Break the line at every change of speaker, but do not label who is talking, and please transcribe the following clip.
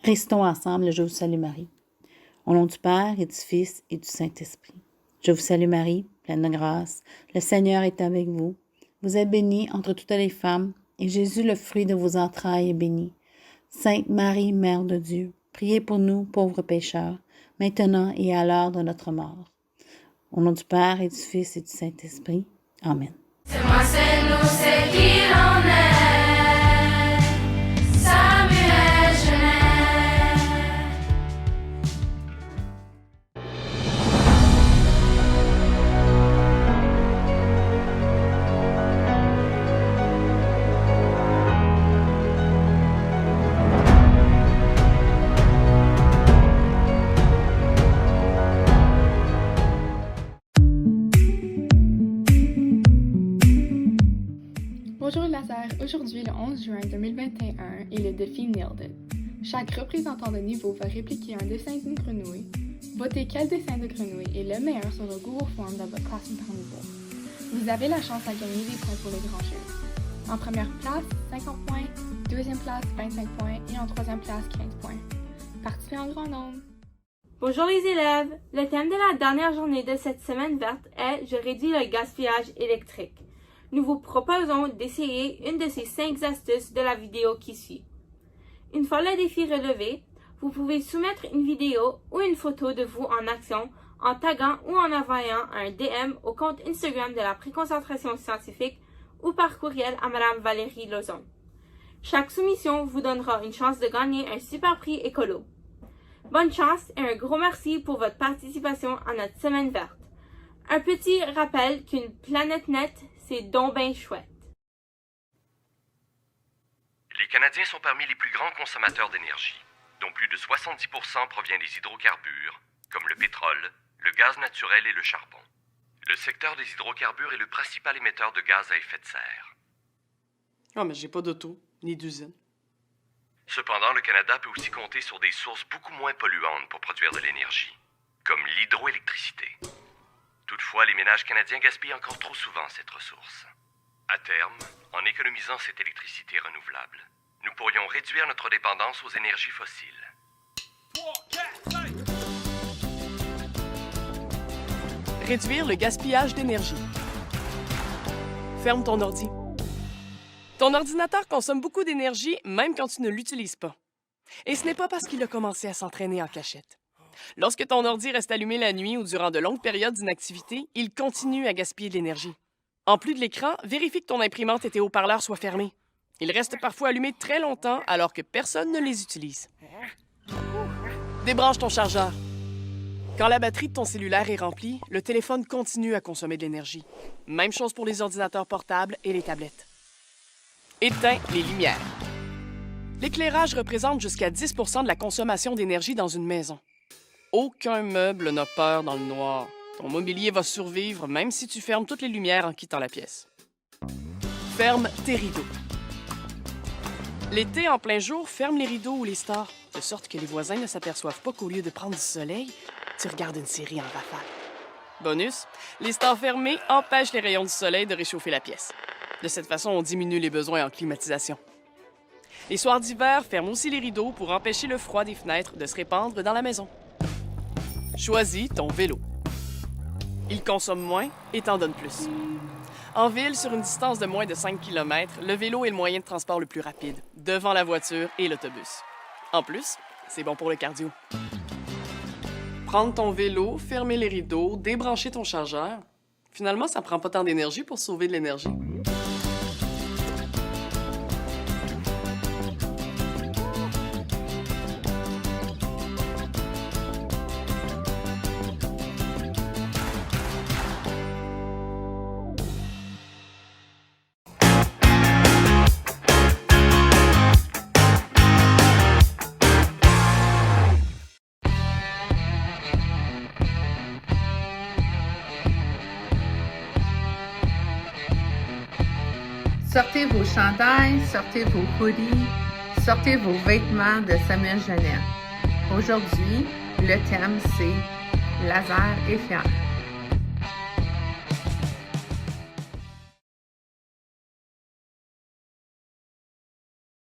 Restons ensemble, je vous salue Marie. Au nom du Père et du Fils et du Saint-Esprit. Je vous salue Marie, pleine de grâce. Le Seigneur est avec vous. Vous êtes bénie entre toutes les femmes, et Jésus, le fruit de vos entrailles, est béni. Sainte Marie, Mère de Dieu, priez pour nous, pauvres pécheurs, maintenant et à l'heure de notre mort. Au nom du Père et du Fils et du Saint-Esprit. Amen.
C'est moi, c'est nous, c'est qui l'on est. Samuel Genest.
Bonjour Lazare, aujourd'hui le 11 juin 2021 est le défi Nailed It. Chaque représentant de niveau va répliquer un dessin d'une grenouille. Votez quel dessin de grenouille est le meilleur sur le Google Form de votre classe parmi vous. Vous avez la chance à gagner des points pour les grands jeux. En première place, 50 points, deuxième place, 25 points et en troisième place, 15 points. Participez en grand nombre!
Bonjour les élèves! Le thème de la dernière journée de cette semaine verte est « Je réduis le gaspillage électrique ». Nous vous proposons d'essayer une de ces 5 astuces de la vidéo qui suit. Une fois le défi relevé, vous pouvez soumettre une vidéo ou une photo de vous en action en taguant ou en envoyant un DM au compte Instagram de la Préconcentration scientifique ou par courriel à Madame Valérie Lauzon. Chaque soumission vous donnera une chance de gagner un super prix écolo. Bonne chance et un gros merci pour votre participation à notre semaine verte. Un petit rappel qu'une planète nette, c'est donc ben chouette.
Les Canadiens sont parmi les plus grands consommateurs d'énergie, dont plus de 70% provient des hydrocarbures, comme le pétrole, le gaz naturel et le charbon. Le secteur des hydrocarbures est le principal émetteur de gaz à effet de serre.
Ah, mais j'ai pas d'auto, ni d'usine.
Cependant, le Canada peut aussi compter sur des sources beaucoup moins polluantes pour produire de l'énergie, comme l'hydroélectricité. Toutefois, les ménages canadiens gaspillent encore trop souvent cette ressource. À terme, en économisant cette électricité renouvelable, nous pourrions réduire notre dépendance aux énergies fossiles.
Réduire le gaspillage d'énergie. Ferme ton ordi. Ton ordinateur consomme beaucoup d'énergie même quand tu ne l'utilises pas. Et ce n'est pas parce qu'il a commencé à s'entraîner en cachette. Lorsque ton ordi reste allumé la nuit ou durant de longues périodes d'inactivité, il continue à gaspiller de l'énergie. En plus de l'écran, vérifie que ton imprimante et tes haut-parleurs soient fermés. Ils restent parfois allumés très longtemps alors que personne ne les utilise. Débranche ton chargeur. Quand la batterie de ton cellulaire est remplie, le téléphone continue à consommer de l'énergie. Même chose pour les ordinateurs portables et les tablettes. Éteins les lumières. L'éclairage représente jusqu'à 10 % de la consommation d'énergie dans une maison. Aucun meuble n'a peur dans le noir. Ton mobilier va survivre même si tu fermes toutes les lumières en quittant la pièce. Ferme tes rideaux. L'été, en plein jour, ferme les rideaux ou les stores, de sorte que les voisins ne s'aperçoivent pas qu'au lieu de prendre du soleil, tu regardes une série en rafale. Bonus, les stores fermés empêchent les rayons du soleil de réchauffer la pièce. De cette façon, on diminue les besoins en climatisation. Les soirs d'hiver, ferme aussi les rideaux pour empêcher le froid des fenêtres de se répandre dans la maison. Choisis ton vélo. Il consomme moins et t'en donne plus. En ville, sur une distance de moins de 5 km, le vélo est le moyen de transport le plus rapide, devant la voiture et l'autobus. En plus, c'est bon pour le cardio. Prendre ton vélo, fermer les rideaux, débrancher ton chargeur. Finalement, ça prend pas tant d'énergie pour sauver de l'énergie.
Sortez vos chandails, sortez vos hoodies, sortez vos vêtements de Samuel Genette. Aujourd'hui, le thème c'est Lazare est fier.